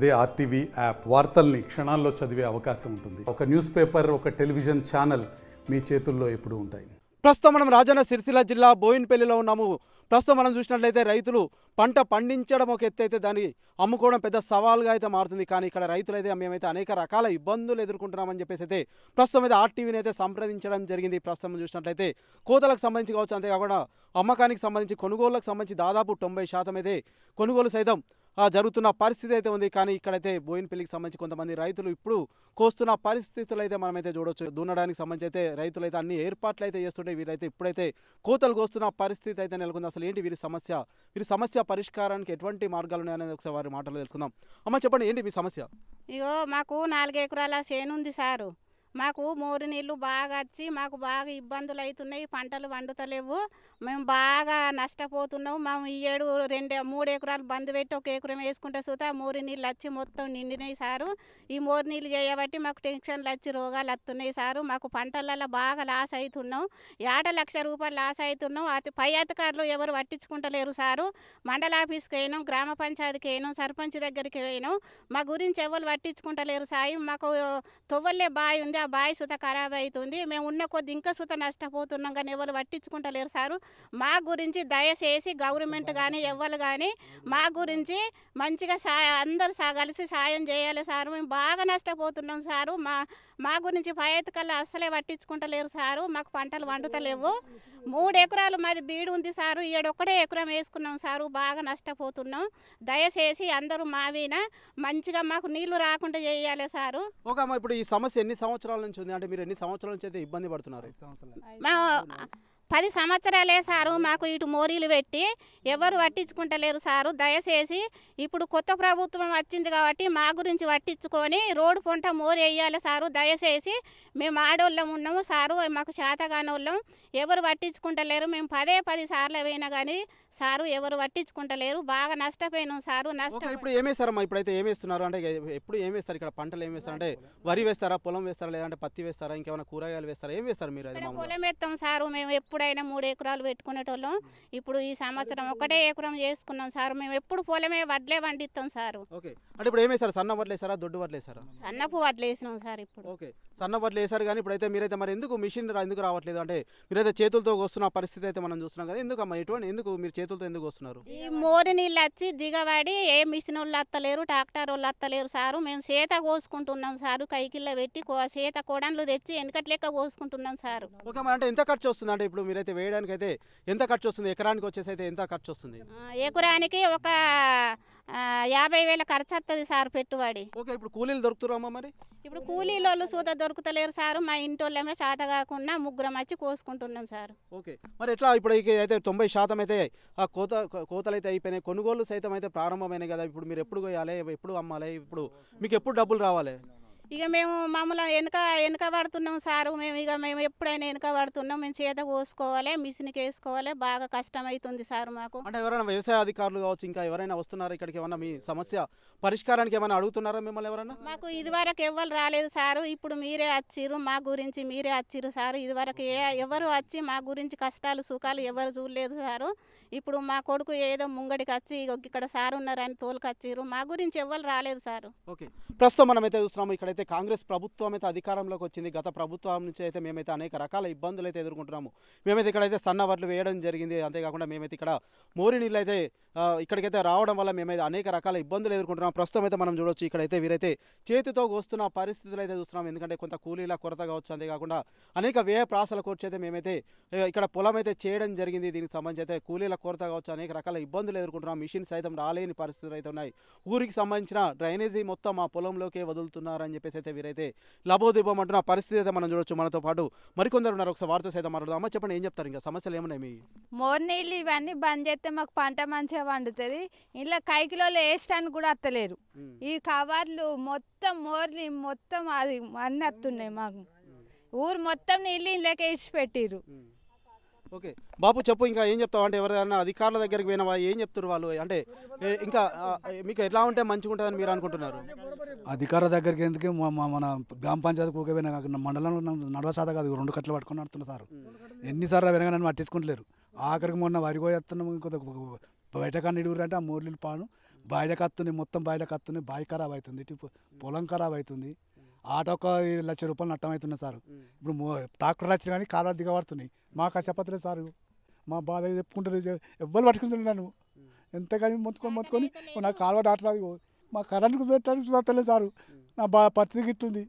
అదే RTV app వార్తల్ని క్షణాల్లో చదివే అవకాశం ఉంటుంది. ఒక న్యూస్ పేపర్, ఒక టెలివిజన్ ఛానల్ మీ చేతుల్లో ఎప్పుడూ ఉంటాయి. ప్రస్తుతం మనం రాజన్న సిరిసిల్ల జిల్లా బోయిన్పల్లిలో ఉన్నాము. ప్రస్తుతం మనం చూసినట్లయితే రైతులు పంట పండించడం ఒక ఎత్తు అయితే దాన్ని అమ్ముకోవడం పెద్ద సవాల్గా అయితే మారుతుంది. కానీ ఇక్కడ రైతులైతే మేమైతే అనేక రకాల ఇబ్బందులు ఎదుర్కొంటున్నామని చెప్పేసి అయితే ప్రస్తుతం అయితే ఆర్టీవీని అయితే సంప్రదించడం జరిగింది. ప్రస్తుతం చూసినట్లయితే కోతలకు సంబంధించి కావచ్చు, అంతేకాకుండా అమ్మకానికి సంబంధించి కొనుగోళ్లకు సంబంధించి దాదాపు 90% అయితే కొనుగోలు సైతం జరుగుతున్న పరిస్థితి అయితే ఉంది. కానీ ఇక్కడైతే బోయిన్పల్లికి సంబంధించి కొంతమంది రైతులు ఇప్పుడు కోస్తున్న పరిస్థితులు అయితే మనమైతే చూడవచ్చు. దున్నడానికి సంబంధించి అయితే రైతులు అయితే అన్ని ఏర్పాట్లు అయితే చేస్తుంటే వీరైతే ఇప్పుడైతే కోతలు కోస్తున్న పరిస్థితి అయితే నెలకొంది. అసలు ఏంటి వీరి సమస్య పరిష్కారానికి ఎటువంటి మార్గాలు ఉన్నాయనేది ఒకసారి వారి మాటలు తెలుసుకుందాం. అమ్మ చెప్పండి, ఏంటి మీ సమస్య? ఇగో మాకు 4 ఎకరాల చేను ఉంది సారు. మాకు మోరు నీళ్ళు బాగా వచ్చి మాకు బాగా ఇబ్బందులు అవుతున్నాయి. పంటలు వండుతలేవు. మేము బాగా నష్టపోతున్నాము. మేము ఈ ఏడు 3 ఎకరాలు బంద్ పెట్టి 1 ఎకరం వేసుకుంటే సుతా మోరు నీళ్ళు వచ్చి మొత్తం నిండినాయి సారు. ఈ మోరు నీళ్ళు చేయబట్టి మాకు టెన్షన్లు వచ్చి రోగాలు వస్తున్నాయి సారు. మాకు పంటలలో బాగా లాస్ అవుతున్నాం. 1,00,000 రూపాయలు లాస్ అవుతున్నాం. పై అధికారులు ఎవరు పట్టించుకుంటలేరు సారు. మండల ఆఫీస్కి అయినాం, గ్రామ పంచాయతీకి అయినాం, సర్పంచ్ దగ్గరికి అయినాం. మా గురించి ఎవరు పట్టించుకుంటలేరు సాయి. మాకు తొవ్వలే బావి ఉంది, ఆ బావి సుత ఖరాబ్ అవుతుంది. మేము ఉన్న కొద్ది ఇంకా సుత నష్టపోతున్నాం. కానీ ఎవరు పట్టించుకుంటలేరు సారు. మా గురించి దయచేసి గవర్నమెంట్ కానీ ఎవరు కానీ మా గురించి మంచిగా అందరు కలిసి సాయం చేయాలి సారు. మేము బాగా నష్టపోతున్నాం సారు. మా గురించి పై అధికారులు అస్సలే పట్టించుకుంటలేరు సారు. మాకు పంటలు వండుతలేవు. 3 ఎకరాలు మాది బీడు ఉంది సారు. 1 ఎకరం వేసుకున్నాం సారు. బాగా నష్టపోతున్నాం. దయచేసి అందరూ మావిన మంచిగా మాకు నీళ్లు రాకుండా చేయాలి సారు. ఓకే అమ్మ, ఇప్పుడు ఈ సమస్య ఎన్ని సంవత్సరాల నుంచి ఉంది? అంటే మీరు ఎన్ని సంవత్సరాల నుంచి అయితే ఇబ్బంది పడుతున్నారు? 10 సంవత్సరాలే సారు. మాకు ఇటు మోరీలు పెట్టి ఎవరు పట్టించుకుంటలేరు సారు. దయచేసి ఇప్పుడు కొత్త ప్రభుత్వం వచ్చింది కాబట్టి మా గురించి పట్టించుకొని రోడ్డు పొంట మోరీ వేయాలి సారు. దయచేసి మేము ఆడోళ్ళం ఉన్నాము సారు. మాకు చేతగాని వాళ్ళం, ఎవరు పట్టించుకుంటలేరు. మేము 10 సార్లు పోయినా కానీ సారు ఎవరు పట్టించుకుంటలేరు. బాగా నష్టపోయినాం సారు. ఇప్పుడు ఏమేస్తారమ్మా? ఇప్పుడైతే ఏమేస్తున్నారు? అంటే ఎప్పుడు ఏమేస్తారు ఇక్కడ? పంటలు ఏమేస్తారు? అంటే వరి వేస్తారా, పొలం వేస్తారా, లేదంటే పత్తి వేస్తారా, ఇంకేమైనా కూరగాయలు వేస్తారా? ఏం వేస్తారు మీరు? పొలం వేస్తాం సారు. మేము ఎప్పుడైనా 3 ఎకరాలు పెట్టుకునేటోళ్ళం. ఇప్పుడు ఈ సంవత్సరం 1 ఎకరం చేసుకున్నాం సారు. మేము ఎప్పుడు పొలమే వడ్లే వండిస్తాం సారు. ఓకే, అంటే ఇప్పుడు ఏమేస్తారు? సన్న వడ్లు వేస్తారా, దొడ్డు వడ్లు వేస్తారా? సన్నపు వడ్లు వేసినాం సార్. ఇప్పుడు ఓకే, సన్న వడ్లు వేసారు. కానీ ఇప్పుడైతే మీరైతే మరి ఎందుకు మిషన్ ఎందుకు రావట్లేదు? అంటే మీరైతే చేతులతో వస్తున్న పరిస్థితి అయితే మనం చూస్తున్నాం కదా. ఎందుకమ్మా ఎందుకు మీరు చేతులతో ఎందుకు వస్తున్నారు? ఈ మోరి నీళ్ళు వచ్చి దిగబడి ఏ మిషన్ వాళ్ళు వస్తలేరు, ట్రాక్టర్ వాళ్ళు వస్తలేరు సారు. మేము చేత కోసుకుంటున్నాం సారు. కైకిల్లో పెట్టి చేత కోడన్లు తెచ్చి వెనకటి లెక్క కోసుకుంటున్నాం సారు. ఓకే, అంటే ఎంత ఖర్చు వస్తుంది? అంటే ఇప్పుడు మీరైతే వేయడానికి అయితే ఎంత ఖర్చు వస్తుంది? ఎకరానికి వచ్చేసి అయితే ఎంత ఖర్చు వస్తుంది? ఎకరానికి ఒక 50,000 ఖర్చు వస్తుంది సార్ పెట్టుబడి. ఓకే, ఇప్పుడు కూలీలు దొరుకుతున్నారమ్మా? మరి ఇప్పుడు కూలీలు సూత దొరుకుతలేరు సారు. మా ఇంటి వాళ్ళమే చేత కాకుండా 3 వచ్చి కోసుకుంటున్నాం సార్. ఓకే, మరి ఎట్లా ఇప్పుడు అయితే 90% అయితే ఆ కోతలు అయితే అయిపోయినాయి, కొనుగోలు సైతం అయితే ప్రారంభమైనాయి కదా. ఇప్పుడు మీరు ఎప్పుడు కొయ్యాలి, ఎప్పుడు అమ్మాలి, ఇప్పుడు మీకు ఎప్పుడు డబ్బులు రావాలి? ఇక మేము మామూలు వెనక పడుతున్నాం సారు. మేము ఎప్పుడైనా వెనక పడుతున్నాం. మేము చేత కోసుకోవాలి, మిషన్కి వేసుకోవాలి. బాగా కష్టం అవుతుంది సారు మాకు. అంటే ఎవరైనా వ్యవసాయ అధికారులు కావచ్చు, ఇంకా ఎవరైనా వస్తున్నారా ఇక్కడికి? ఏమన్నా మీ సమస్య పరిష్కారానికి ఏమైనా అడుగుతున్నారా మిమ్మల్ని ఎవరైనా? మాకు ఇదివరకు ఎవరు రాలేదు సారు. ఇప్పుడు మీరే వచ్చిర్రు, మా గురించి మీరే వచ్చిర్రు సారు. ఇదివరకు ఎవరు వచ్చి మా గురించి కష్టాలు సుఖాలు ఎవరు చూడలేదు సారు. ఇప్పుడు మా కొడుకు ఏదో ముంగడికి వచ్చి ఇక్కడ సారు ఉన్నారని తోలుకొచ్చిర్రు. మా గురించి ఎవరు రాలేదు సారు. ఓకే, ప్రస్తుతం మనం అయితే చూస్తున్నాము ఇక్కడైతే కాంగ్రెస్ ప్రభుత్వం అయితే అధికారంలోకి వచ్చింది. గత ప్రభుత్వం నుంచి అయితే మేమైతే అనేక రకాల ఇబ్బందులు అయితే ఎదుర్కొంటున్నాము. మేమైతే ఇక్కడైతే సన్న వడ్లు వేయడం జరిగింది. అంతేకాకుండా మేమైతే ఇక్కడ మోరి నీళ్ళు అయితే ఇక్కడికైతే రావడం వల్ల మేమైతే అనేక రకాల ఇబ్బందులు ఎదుర్కొంటున్నాం. ప్రస్తుతం అయితే మనం చూడవచ్చు ఇక్కడైతే వీరైతే చేతితో కోస్తున్న పరిస్థితులు అయితే చూస్తున్నాం. ఎందుకంటే కొంత కూలీల కొరత కావచ్చు, అంతేకాకుండా అనేక వ్యయ ప్రాసల ఖర్చు అయితే మేమైతే ఇక్కడ పొలం అయితే చేయడం జరిగింది. దీనికి సంబంధించి అయితే కూలీల కొరత కావచ్చు, అనేక రకాల ఇబ్బందులు ఎదుర్కొంటున్నాం. మిషన్ సైతం రాలేని పరిస్థితులు అయితే ఉన్నాయి. ఊరికి సంబంధించిన డ్రైనేజీ మొత్తం మా పొలంలోకే వదులుతున్నారని చెప్పేసి అయితే వీరైతే లబోదిబం అంటున్న పరిస్థితి అయితే మనం చూడొచ్చు. మనతో పాటు మరికొందరు ఉన్నారు. ఒకసారి వారితో సైతం మాట్లాడదాం. అమ్మ చెప్పండి, ఏం చెప్తారు? ఇంకా సమస్యలు ఏమున్నాయి? మీ మోర్ నీళ్ళు ఇవన్నీ బంద్ చేస్తే మాకు పంట మంచిగా వండుతుంది. ఇలా కైకిలో వేయడానికి కూడా వస్తలేరు. ఈ కవర్లు మొత్తం మోర్లు మొత్తం అది అన్నీ వస్తున్నాయి. మాకు ఊరు మొత్తం నీళ్ళు ఇళ్ళకి ఇడిచిపెట్టిర్రు. ఓకే బాపు, చెప్పు, ఇంకా ఏం చెప్తావు? అంటే ఎవరైనా అధికారుల దగ్గరికి పోయినా ఏం చెప్తారు వాళ్ళు? అంటే ఇంకా మీకు ఎట్లా ఉంటే మంచిగా ఉంటుందని మీరు అనుకుంటున్నారు? అధికారుల దగ్గరికి ఎందుకు మన గ్రామ పంచాయతీ కూకపోయినా మండలంలో నడవసాద కాదు, 2 కట్టలు పట్టుకొని నడుతున్నారు సార్. ఎన్నిసార్లు వినగా నన్ను పట్టించుకుంటలేరు. ఆఖరికి మొన్న వరి పోయేస్తున్నాము, ఇంకొక బయట కానీ ఇడుగురు అంటే ఆ మోర్లు పాను బాయిలకు వస్తున్నాయి, మొత్తం బాయిలకు వస్తున్నాయి. బావి ఖరాబ్ అవుతుంది, ఇటు పొలం ఖరాబ్ అవుతుంది. ఆటో ఒక 1,00,000 రూపాయలు నష్టం అవుతున్నాయి సార్. ఇప్పుడు ట్రాక్టర్ వచ్చినా కానీ కాలువలు దిగబడుతున్నాయి. మాకు చెప్పట్లేదు సార్, మా బాధ చెప్పుకుంటారు, ఎవ్వరు పట్టుకుంటున్నారు నన్ను. ఎంతగాని మొత్తుకొని నా కాలువ దాటలేదు, మా కరెంట్కు పెట్టడానికి తెలియదు సార్. నా పరిస్థితి గిట్టుంది.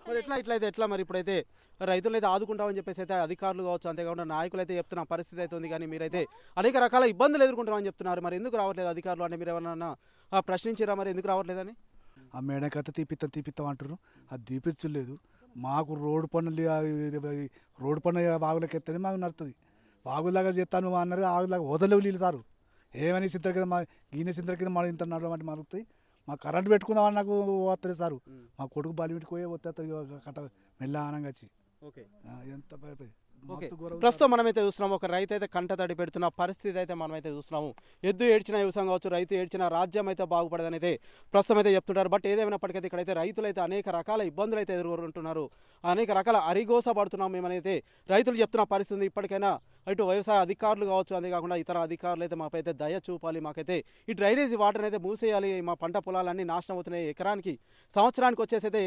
మరి ఇట్లయితే ఎట్లా మరి? ఇప్పుడైతే రైతులు అయితే ఆదుకుంటామని చెప్పేసి అయితే అధికారులు కావచ్చు, అంతేకాకుండా నాయకులు అయితే చెప్తున్న పరిస్థితి అయితే ఉంది. కానీ మీరైతే అనేక రకాల ఇబ్బందులు ఎదుర్కొంటామని చెప్తున్నారు. మరి ఎందుకు రావట్లేదు అధికారులు అంటే మీరు ఎవరన్నా ప్రశ్నించారా మరి ఎందుకు రావట్లేదని? ఆ మేడకైతే తీపిస్తాం అంటారు, అది తీపించలేదు. మాకు రోడ్డు పన్ను వాగులకి ఎత్తేది మాకు నడుతుంది. వాగులాగా చేస్తాను అన్నారు, ఆగులాగా వదలేవు నీళ్ళు సారు. ఏమని సింతర కింద మా గీనె సింతర కింద మన ఇంత నడవంటి మరుగుతాయి. మా కరెంట్ పెట్టుకుందామని నాకు వస్తుంది సారు. మా కొడుకు బలి పెట్టుకోయే వస్తుంది కట్ట మెల్లనంగా వచ్చి. ఓకే, ఎంత ప్రస్తుతం మనమైతే చూస్తున్నాము ఒక రైతు అయితే కంట తడి పెడుతున్న పరిస్థితి అయితే మనమైతే చూస్తున్నాము. ఎద్దు ఏడ్చిన వ్యవసాయం కావచ్చు, రైతు ఏడ్చిన రాజ్యం అయితే బాగుపడదని అయితే ప్రస్తుతం అయితే చెప్తుంటారు. బట్ ఏదేమైనప్పటికైతే ఇక్కడైతే రైతులు అయితే అనేక రకాల ఇబ్బందులు అయితే ఎదుర్కొంటున్నారు, అనేక రకాల అరిగోస పడుతున్నాం మేమైతే రైతులు చెప్తున్న పరిస్థితి. ఇప్పటికైనా ఇటు వ్యవసాయ అధికారులు కావచ్చు, అంతేకాకుండా ఇతర అధికారులు అయితే మాపై అయితే దయ చూపాలి. మాకైతే ఈ డ్రైనేజీ వాటర్ అయితే మూసేయాలి. మా పంట పొలాలన్నీ నాశనం అవుతున్నాయి. ఎకరానికి సంవత్సరానికి వచ్చేసి అయితే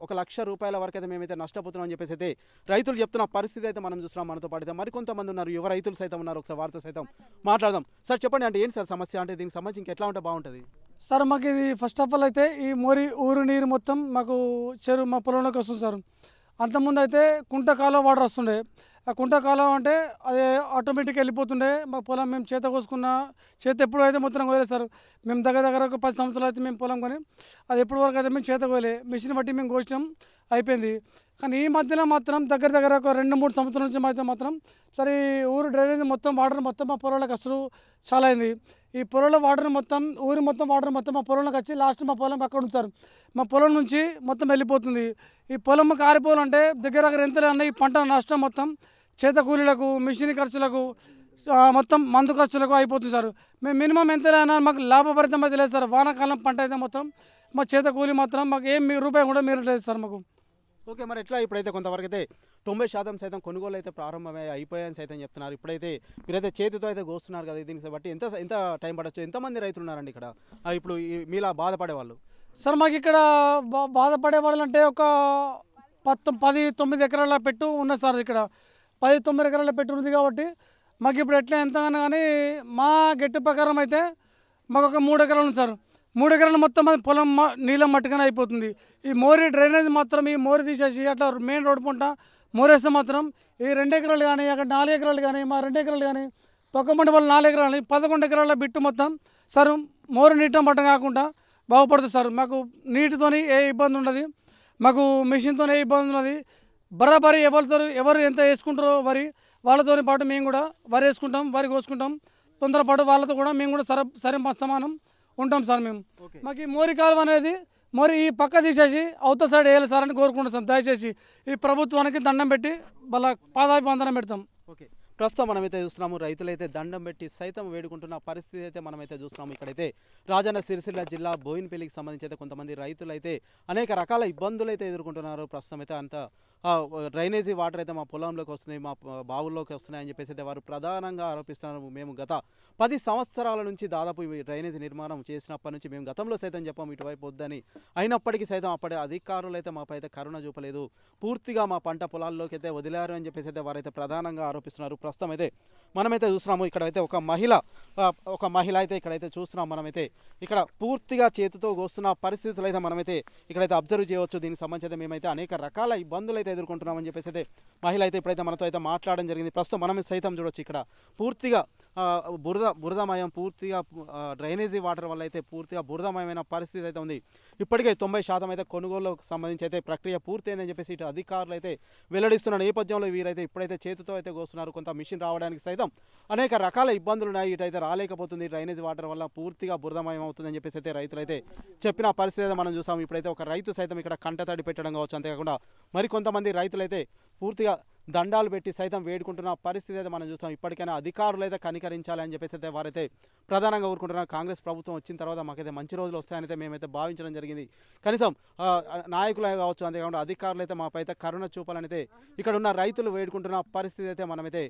1,00,000 రూపాయల వరకు అయితే మేమైతే నష్టపోతున్నాం అని చెప్పేసి అయితే రైతులు చెప్తున్న పరిస్థితి అయితే మనం చూస్తున్నాం. మనతో పాటు మరికొంతమంది ఉన్నారు, యువ రైతులు సైతం ఉన్నారు. ఒకసారి వారితో సైతం మాట్లాడదాం. సార్ చెప్పండి, అంటే ఏంటి సార్ సమస్య? అంటే దీనికి సంబంధించి ఇంకెట్లా ఉంటే బాగుంటుంది సార్? మాకు ఇది ఫస్ట్ ఆఫ్ ఆల్ అయితే ఈ ఊరు నీరు మొత్తం మాకు చెరువు మా పొలంలోకి వస్తుంది సార్. అంతకుముందు అయితే కుంట కాలువ వాటర్ వస్తుండే. ఆ కుంట కాలువ అంటే అది ఆటోమేటిక్గా వెళ్ళిపోతుండే. మా పొలం మేము చేత కోసుకున్న ఎప్పుడు అయితే మొత్తం కోయలేదు సార్. మేము దగ్గర ఒక 10 సంవత్సరాలు అయితే మేము పొలం కొని అది ఎప్పటి వరకు అయితే మేము చేత కోయలే. మిషన్ బట్టి మేము కోసినాం, అయిపోయింది. కానీ ఈ మధ్యలో మాత్రం దగ్గర ఒక 2-3 సంవత్సరాల నుంచి అయితే మాత్రం సరే ఊరు డ్రైనేజ్ మొత్తం వాటర్ మొత్తం మా పొలంలోకి అసలు చాలా అయింది. ఈ పొలంలో వాటర్ మొత్తం ఊరి మొత్తం వాటర్ మొత్తం మా పొలంలోకి వచ్చి లాస్ట్ మా పొలం అక్కడ ఉంచారు. మా పొలం నుంచి మొత్తం వెళ్ళిపోతుంది. ఈ పొలం కారిపోవాలంటే దగ్గర ఎంత అన్న ఈ పంట నష్టం మొత్తం చేత కూలీలకు, మిషన్ ఖర్చులకు, మొత్తం మందు ఖర్చులకు అయిపోతుంది సార్. మేము మినిమం ఎంత అయినా మాకు లాభభరితం అయితే లేదు సార్. వానాకాలం పంట అయితే మొత్తం మా చేత కూలీ మాత్రం మాకు ఏం రూపాయి కూడా మీరట్లేదు సార్ మాకు. ఓకే, మరి ఎట్లా? ఇప్పుడైతే కొంతవరకు అయితే 90% సైతం కొనుగోలు అయితే అయిపోయాయని సైతం చెప్తున్నారు. ఇప్పుడైతే మీరైతే చేతితో అయితే కోస్తున్నారు కదా, దీనికి బట్టి ఎంత టైం పడవచ్చు? ఎంతమంది రైతులు ఉన్నారండి ఇక్కడ ఇప్పుడు మీలా బాధపడే వాళ్ళు? సార్ మాకు ఇక్కడ బాధపడే వాళ్ళు అంటే ఒక 10-9 ఎకరాల పెట్టు ఉన్నది సార్. ఇక్కడ 10-9 ఎకరాల పెట్టు ఉంది కాబట్టి మాకు ఇప్పుడు ఎట్లా ఎంతగానో కానీ మా గట్టి ప్రకారం అయితే మాకు ఒక 3 ఎకరాలు ఉంది సార్. 3 ఎకరాలు మొత్తం అది పొలం నీళ్ళం మట్టుగానే అయిపోతుంది. ఈ మోరీ డ్రైనేజ్ మాత్రం ఈ మోరీ తీసేసి అట్లా మెయిన్ రోడ్డు పంట మోరేస్తే మాత్రం ఈ 2 ఎకరాలు కానీ అక్కడ 4 ఎకరాలు కానీ మా 2 ఎకరాలు కానీ పక్క పంట వాళ్ళు 4 ఎకరాలు 11 ఎకరాల బిట్టు మొత్తం సార్ మోరీ నీటం పట్టం కాకుండా బాగుపడుతుంది సార్. మాకు నీటితోని ఏ ఇబ్బంది ఉండదు, మాకు మిషన్తో ఏ ఇబ్బంది ఉన్నది. బరాబరి ఎవరు ఎంత వేసుకుంటారో వరి వాళ్ళతో పాటు మేము కూడా వరి వేసుకుంటాం, వరి కోసుకుంటాం. తొందరపాటు వాళ్ళతో కూడా మేము కూడా సరే సమానం ఉంటాం సార్. మేము మాకు ఈ మోరి కాలువ అనేది ఈ పక్క తీసేసి అవతల సైడ్ వేయాలి సార్ అని కోరుకుంటాం సార్. దయచేసి ఈ ప్రభుత్వానికి దండం పెట్టి వాళ్ళ పాదాభివందనం పెడతాం. ఓకే, ప్రస్తుతం మనమైతే చూస్తున్నాము రైతులైతే దండం పెట్టి సైతం వేడుకుంటున్న పరిస్థితి అయితే మనమైతే చూస్తున్నాము. ఇక్కడైతే రాజన్న సిరిసిల్ల జిల్లా బోయినపల్లికి సంబంధించి అయితే కొంతమంది రైతులు అయితే అనేక రకాల ఇబ్బందులు అయితే ఎదుర్కొంటున్నారు. ప్రస్తుతం అయితే అంత డ్రైనేజీ వాటర్ అయితే మా పొలంలోకి వస్తున్నాయి, మా బావుల్లోకి వస్తున్నాయి అని చెప్పేసి అయితే వారు ప్రధానంగా ఆరోపిస్తున్నారు. మేము గత 10 సంవత్సరాల నుంచి దాదాపు ఈ డ్రైనేజీ నిర్మాణం చేసినప్పటి నుంచి మేము గతంలో సైతం చెప్పాము ఇటువైపు వద్దని. అయినప్పటికీ సైతం అప్పటి అధికారులు అయితే మాపై అయితే కరుణ చూపలేదు, పూర్తిగా మా పంట పొలాల్లోకి అయితే వదిలారు అని చెప్పేసి అయితే వారైతే ప్రధానంగా ఆరోపిస్తున్నారు. ప్రస్తుతం అయితే మనమైతే చూస్తున్నాము ఇక్కడైతే ఒక మహిళ అయితే ఇక్కడైతే చూస్తున్నాం. మనమైతే ఇక్కడ పూర్తిగా చేతితో కోస్తున్న పరిస్థితులు అయితే మనమైతే ఇక్కడైతే అబ్జర్వ్ చేయవచ్చు. దీనికి సంబంధించి అయితే మేమైతే అనేక రకాల ఇబ్బందులు అయితే ఎదుర్కొంటున్నామని చెప్పేసి అయితే మహిళ అయితే ఇప్పుడైతే మనతో అయితే మాట్లాడడం జరిగింది. ప్రస్తుతం మనం సైతం చూడొచ్చు ఇక్కడ పూర్తిగా బురదమయం, పూర్తిగా డ్రైనేజీ వాటర్ వల్ల అయితే పూర్తిగా బురదమయమైన పరిస్థితి అయితే ఉంది. ఇప్పటికే 90% అయితే కొనుగోలుకు సంబంధించి అయితే ప్రక్రియ పూర్తయిందని చెప్పేసి ఇటు అధికారులు అయితే వెల్లడిస్తున్న నేపథ్యంలో వీరైతే ఇప్పుడైతే చేతితో అయితే కోస్తున్నారు. కొంత మిషన్ రావడానికి సైతం అనేక రకాల ఇబ్బందులు ఉన్నాయి. ఇటైతే రాలేకపోతుంది, డ్రైనేజ్ వాటర్ వల్ల పూర్తిగా బురదమయం అవుతుందని చెప్పేసి అయితే రైతులు అయితే చెప్పిన పరిస్థితి అయితే మనం చూసాం. ఇప్పుడైతే ఒక రైతు సైతం ఇక్కడ కంటతడి పెట్టడం కావచ్చు, అంతేకాకుండా మరికొంతమంది రైతులైతే పూర్తిగా దండాలు పెట్టి సైతం వేడుకుంటున్న పరిస్థితి అయితే మనం చూస్తాం. ఇప్పటికైనా అధికారులు అయితే కనికరించాలని చెప్పేసి అయితే వారైతే ప్రధానంగా కోరుకుంటున్నారు. కాంగ్రెస్ ప్రభుత్వం వచ్చిన తర్వాత మాకైతే మంచి రోజులు వస్తాయని అయితే మేమైతే భావించడం జరిగింది. కనీసం నాయకులే కావచ్చు, అంతేకాకుండా అధికారులు అయితే మాపై అయితే కరుణ చూపాలని అయితే ఇక్కడ ఉన్న రైతులు వేడుకుంటున్న పరిస్థితి అయితే మనమైతే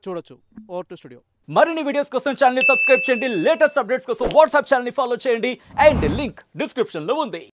చూడొచ్చు. Over to studio. మరిన్ని వీడియోస్ కోసం ఛానల్ ని సబ్స్క్రైబ్ చేయండి. లేటెస్ట్ అప్డేట్స్ కోసం వాట్సాప్ ఛానల్ ని ఫాలో చేయండి. అండ్ లింక్ డిస్క్రిప్షన్ లో ఉంది.